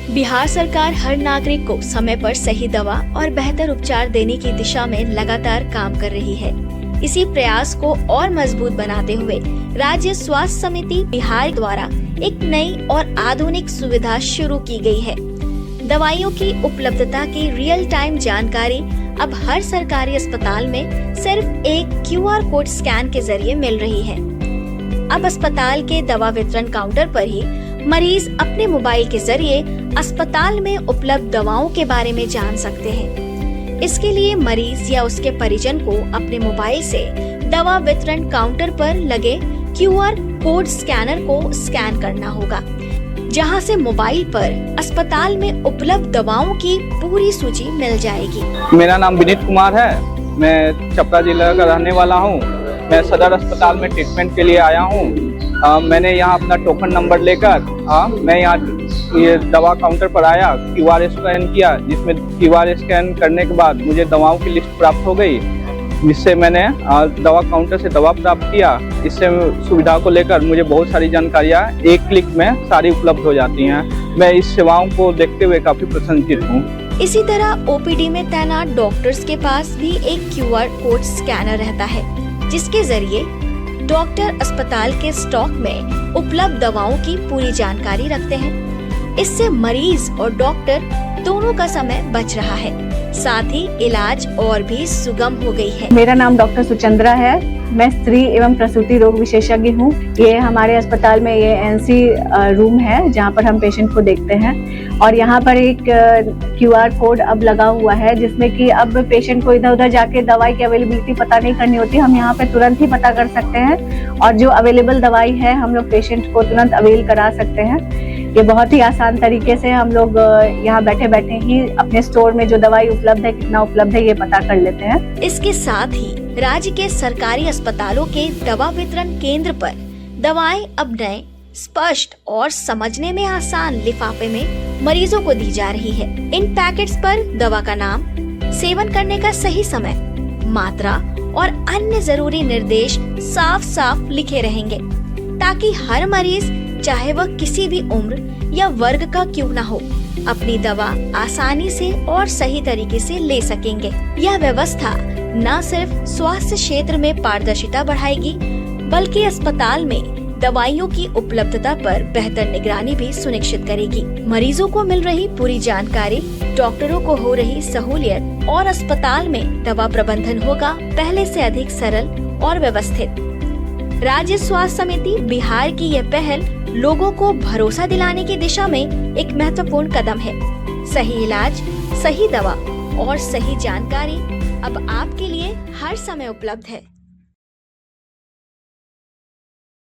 बिहार सरकार हर नागरिक को समय पर सही दवा और बेहतर उपचार देने की दिशा में लगातार काम कर रही है। इसी प्रयास को और मजबूत बनाते हुए राज्य स्वास्थ्य समिति बिहार द्वारा एक नई और आधुनिक सुविधा शुरू की गई है। दवाइयों की उपलब्धता की रियल टाइम जानकारी अब हर सरकारी अस्पताल में सिर्फ एक QR कोड स्कैन के जरिए मिल रही है। अब अस्पताल के दवा वितरण काउंटर पर ही मरीज अपने मोबाइल के जरिए अस्पताल में उपलब्ध दवाओं के बारे में जान सकते हैं। इसके लिए मरीज या उसके परिजन को अपने मोबाइल से दवा वितरण काउंटर पर लगे QR कोड स्कैनर को स्कैन करना होगा, जहां से मोबाइल पर अस्पताल में उपलब्ध दवाओं की पूरी सूची मिल जाएगी। मेरा नाम विनीत कुमार है। मैं छपरा जिला का रहने वाला हूं। मैं सदर अस्पताल में ट्रीटमेंट के लिए आया हूं। मैंने यहां अपना टोकन नंबर लेकर मैं यहां ये दवा काउंटर पर आया, QR स्कैन किया, जिसमें QR स्कैन करने के बाद मुझे दवाओं की लिस्ट प्राप्त हो गई, जिससे मैंने दवा काउंटर से दवा प्राप्त किया। इससे सुविधा को लेकर मुझे बहुत सारी जानकारियाँ एक क्लिक में सारी उपलब्ध हो जाती हैं। मैं इस सेवाओं को देखते हुए काफी प्रसन्नचित हूँ। इसी तरह OPD में तैनात डॉक्टर्स के पास भी एक QR कोड स्कैनर रहता है, जिसके जरिए डॉक्टर अस्पताल के स्टॉक में उपलब्ध दवाओं की पूरी जानकारी रखते हैं। इससे मरीज और डॉक्टर दोनों का समय बच रहा है, साथ ही इलाज और भी सुगम हो गई है। मेरा नाम डॉक्टर सुचंद्रा है। मैं स्त्री एवं प्रसूति रोग विशेषज्ञ हूँ। ये हमारे अस्पताल में ये NC रूम है, जहाँ पर हम पेशेंट को देखते हैं। और यहाँ पर एक QR कोड अब लगा हुआ है, जिसमें कि अब पेशेंट को इधर उधर जाके दवाई की अवेलेबिलिटी पता नहीं करनी होती। हम यहाँ पे तुरंत ही पता कर सकते हैं और जो अवेलेबल दवाई है हम लोग पेशेंट को तुरंत अवेल करा सकते हैं। ये बहुत ही आसान तरीके से हम लोग यहाँ बैठे बैठे ही अपने स्टोर में जो दवाई उपलब्ध है, कितना उपलब्ध है, ये पता कर लेते हैं। इसके साथ ही राज्य के सरकारी अस्पतालों के दवा वितरण केंद्र पर दवाएं अब नए, स्पष्ट और समझने में आसान लिफाफे में मरीजों को दी जा रही है। इन पैकेट्स पर दवा का नाम, सेवन करने का सही समय, मात्रा और अन्य जरूरी निर्देश साफ साफ लिखे रहेंगे, ताकि हर मरीज, चाहे वह किसी भी उम्र या वर्ग का क्यों न हो, अपनी दवा आसानी से और सही तरीके से ले सकेंगे। यह व्यवस्था न सिर्फ स्वास्थ्य क्षेत्र में पारदर्शिता बढ़ाएगी, बल्कि अस्पताल में दवाइयों की उपलब्धता पर बेहतर निगरानी भी सुनिश्चित करेगी। मरीजों को मिल रही पूरी जानकारी, डॉक्टरों को हो रही सहूलियत और अस्पताल में दवा प्रबंधन होगा पहले से अधिक सरल और व्यवस्थित। राज्य स्वास्थ्य समिति बिहार की यह पहल लोगों को भरोसा दिलाने की दिशा में एक महत्वपूर्ण कदम है। सही इलाज, सही दवा और सही जानकारी अब आपके लिए हर समय उपलब्ध है।